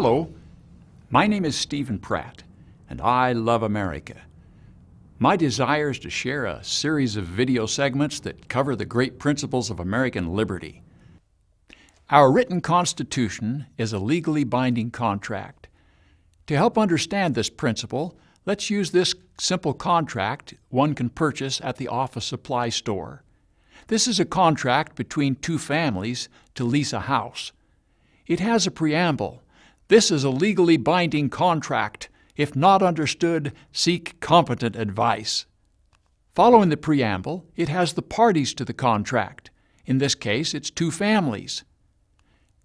Hello, my name is Stephen Pratt, and I love America. My desire is to share a series of video segments that cover the great principles of American liberty. Our written Constitution is a legally binding contract. To help understand this principle, let's use this simple contract one can purchase at the office supply store. This is a contract between two families to lease a house. It has a preamble. This is a legally binding contract. If not understood, seek competent advice. Following the preamble, it has the parties to the contract. In this case, it's two families.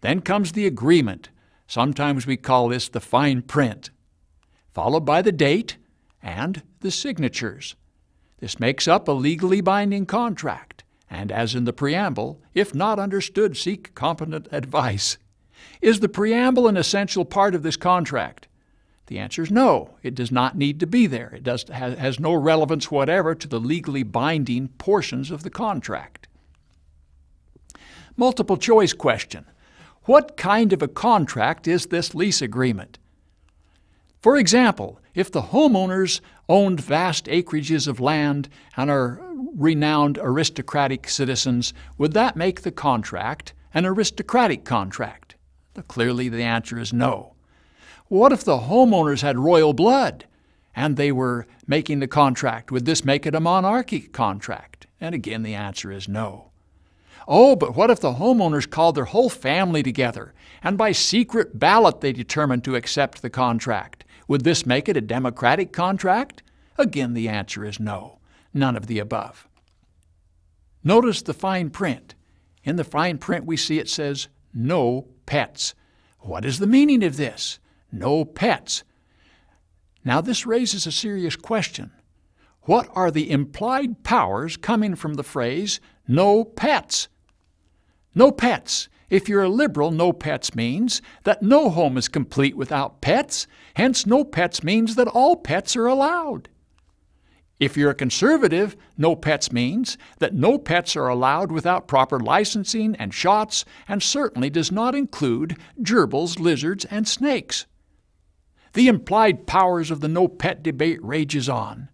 Then comes the agreement. Sometimes we call this the fine print, followed by the date and the signatures. This makes up a legally binding contract, and as in the preamble, if not understood, seek competent advice. Is the preamble an essential part of this contract? The answer is no. It does not need to be there. It has no relevance whatever to the legally binding portions of the contract. Multiple choice question. What kind of a contract is this lease agreement? For example, if the homeowners owned vast acreages of land and are renowned aristocratic citizens, would that make the contract an aristocratic contract? Clearly, the answer is no. What if the homeowners had royal blood and they were making the contract? Would this make it a monarchic contract? And again, the answer is no. Oh, but what if the homeowners called their whole family together and by secret ballot they determined to accept the contract? Would this make it a democratic contract? Again, the answer is no. None of the above. Notice the fine print. In the fine print we see it says, no pets. What is the meaning of this? No pets. Now this raises a serious question. What are the implied powers coming from the phrase, no pets? No pets. If you're a liberal, no pets means that no home is complete without pets. Hence, no pets means that all pets are allowed. If you're a conservative, no pets means that no pets are allowed without proper licensing and shots, and certainly does not include gerbils, lizards, and snakes. The implied powers of the no pet debate rages on.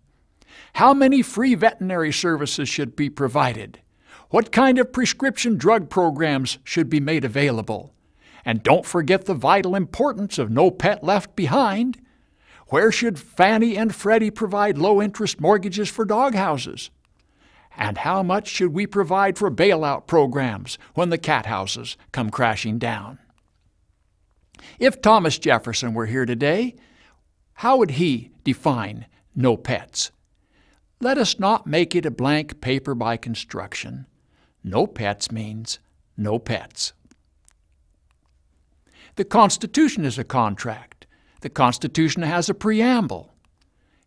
How many free veterinary services should be provided? What kind of prescription drug programs should be made available? And don't forget the vital importance of no pet left behind. Where should Fannie and Freddie provide low-interest mortgages for dog houses? And how much should we provide for bailout programs when the cat houses come crashing down? If Thomas Jefferson were here today, how would he define no pets? Let us not make it a blank paper by construction. No pets means no pets. The Constitution is a contract. The Constitution has a preamble.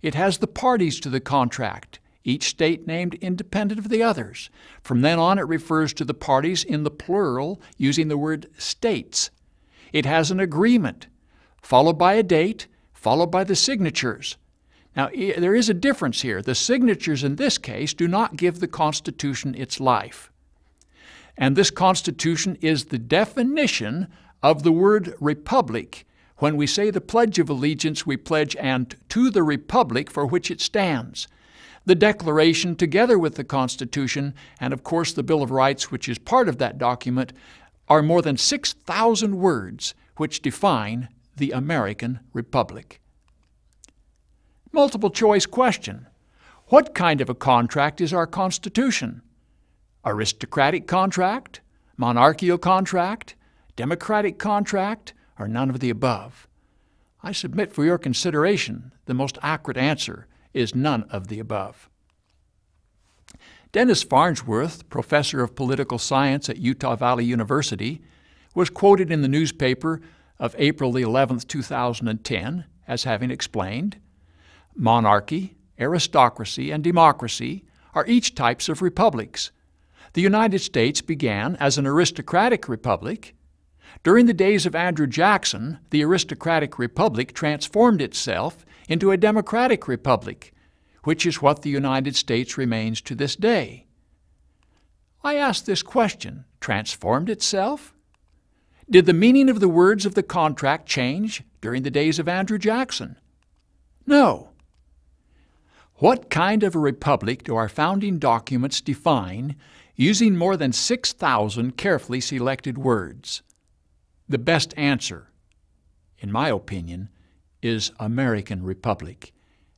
It has the parties to the contract, each state named independent of the others. From then on, it refers to the parties in the plural using the word states. It has an agreement, followed by a date, followed by the signatures. Now, there is a difference here. The signatures in this case do not give the Constitution its life. And this Constitution is the definition of the word republic. When we say the Pledge of Allegiance, we pledge "and to the republic for which it stands." The Declaration, together with the Constitution, and of course the Bill of Rights, which is part of that document, are more than 6,000 words which define the American Republic. Multiple choice question. What kind of a contract is our Constitution? Aristocratic contract? Monarchical contract? Democratic contract? Or none of the above? I submit for your consideration the most accurate answer is none of the above. Dennis Farnsworth, professor of political science at Utah Valley University, was quoted in the newspaper of April the 11th, 2010 as having explained, monarchy, aristocracy, and democracy are each types of republics. The United States began as an aristocratic republic. During the days of Andrew Jackson, the aristocratic republic transformed itself into a democratic republic, which is what the United States remains to this day. I ask this question, transformed itself? Did the meaning of the words of the contract change during the days of Andrew Jackson? No. What kind of a republic do our founding documents define using more than 6,000 carefully selected words? The best answer, in my opinion, is American Republic.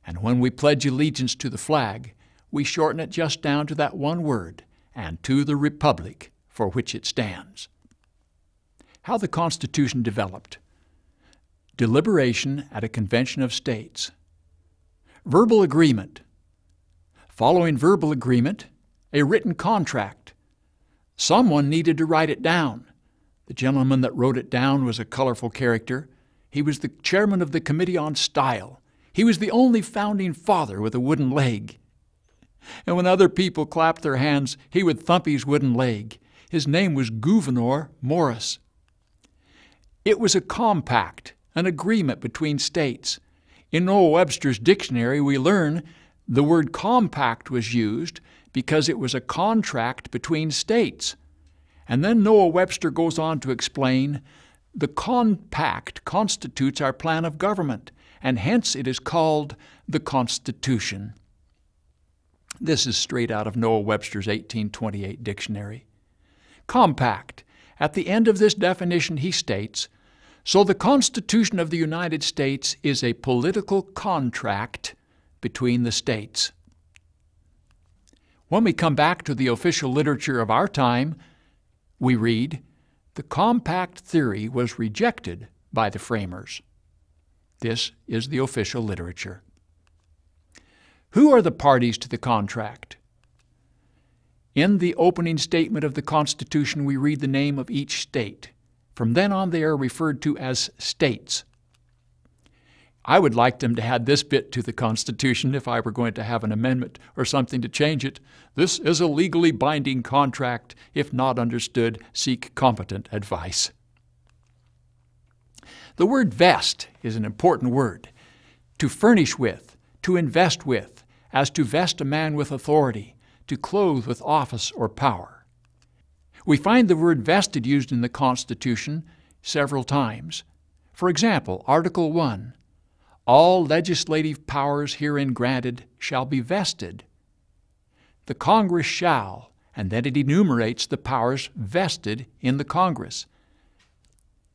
And when we pledge allegiance to the flag, we shorten it just down to that one word, and to the republic for which it stands. How the Constitution developed. Deliberation at a convention of states. Verbal agreement. Following verbal agreement, a written contract. Someone needed to write it down. The gentleman that wrote it down was a colorful character. He was the chairman of the Committee on Style. He was the only founding father with a wooden leg. And when other people clapped their hands, he would thump his wooden leg. His name was Gouverneur Morris. It was a compact, an agreement between states. In Noah Webster's dictionary, we learn the word compact was used because it was a contract between states. And then Noah Webster goes on to explain, the compact constitutes our plan of government, and hence it is called the Constitution. This is straight out of Noah Webster's 1828 dictionary. Compact. At the end of this definition, he states, so the Constitution of the United States is a political contract between the states. When we come back to the official literature of our time, we read, the compact theory was rejected by the framers. This is the official literature. Who are the parties to the contract? In the opening statement of the Constitution, we read the name of each state. From then on, they are referred to as states. I would like them to add this bit to the Constitution if I were going to have an amendment or something to change it. This is a legally binding contract. If not understood, seek competent advice. The word vest is an important word. To furnish with, to invest with, as to vest a man with authority, to clothe with office or power. We find the word vested used in the Constitution several times. For example, Article 1, all legislative powers herein granted shall be vested. The Congress shall, and then it enumerates the powers vested in the Congress.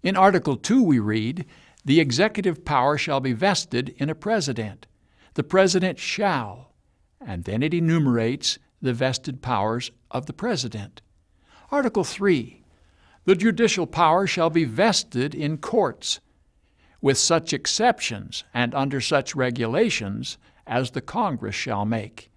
In Article 2 we read, the executive power shall be vested in a president. The president shall, and then it enumerates the vested powers of the president. Article 3, the judicial power shall be vested in courts, with such exceptions and under such regulations as the Congress shall make.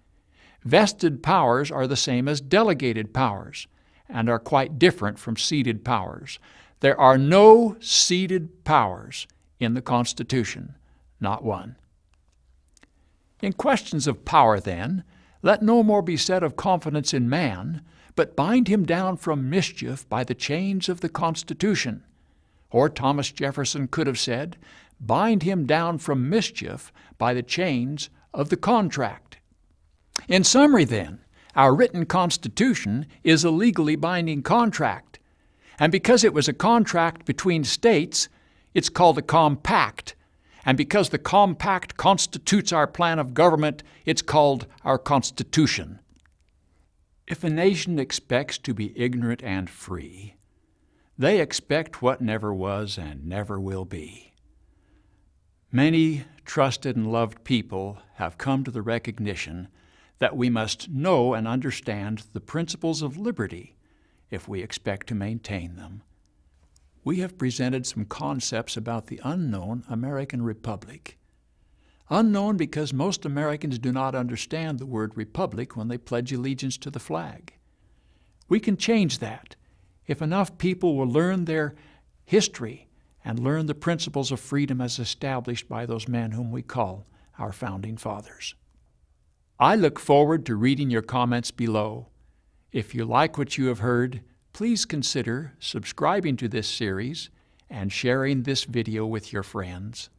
Vested powers are the same as delegated powers and are quite different from ceded powers. There are no ceded powers in the Constitution, not one. In questions of power, then, let no more be said of confidence in man, but bind him down from mischief by the chains of the Constitution. Or Thomas Jefferson could have said, bind him down from mischief by the chains of the contract. In summary, then, our written Constitution is a legally binding contract. And because it was a contract between states, it's called a compact. And because the compact constitutes our plan of government, it's called our Constitution. If a nation expects to be ignorant and free, they expect what never was and never will be. Many trusted and loved people have come to the recognition that we must know and understand the principles of liberty if we expect to maintain them. We have presented some concepts about the unknown American Republic. Unknown because most Americans do not understand the word republic when they pledge allegiance to the flag. We can change that if enough people will learn their history and learn the principles of freedom as established by those men whom we call our founding fathers. I look forward to reading your comments below. If you like what you have heard, please consider subscribing to this series and sharing this video with your friends.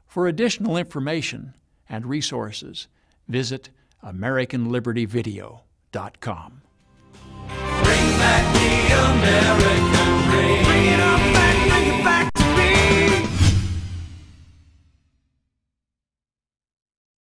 For additional information and resources, visit AmericanLibertyVideo.com.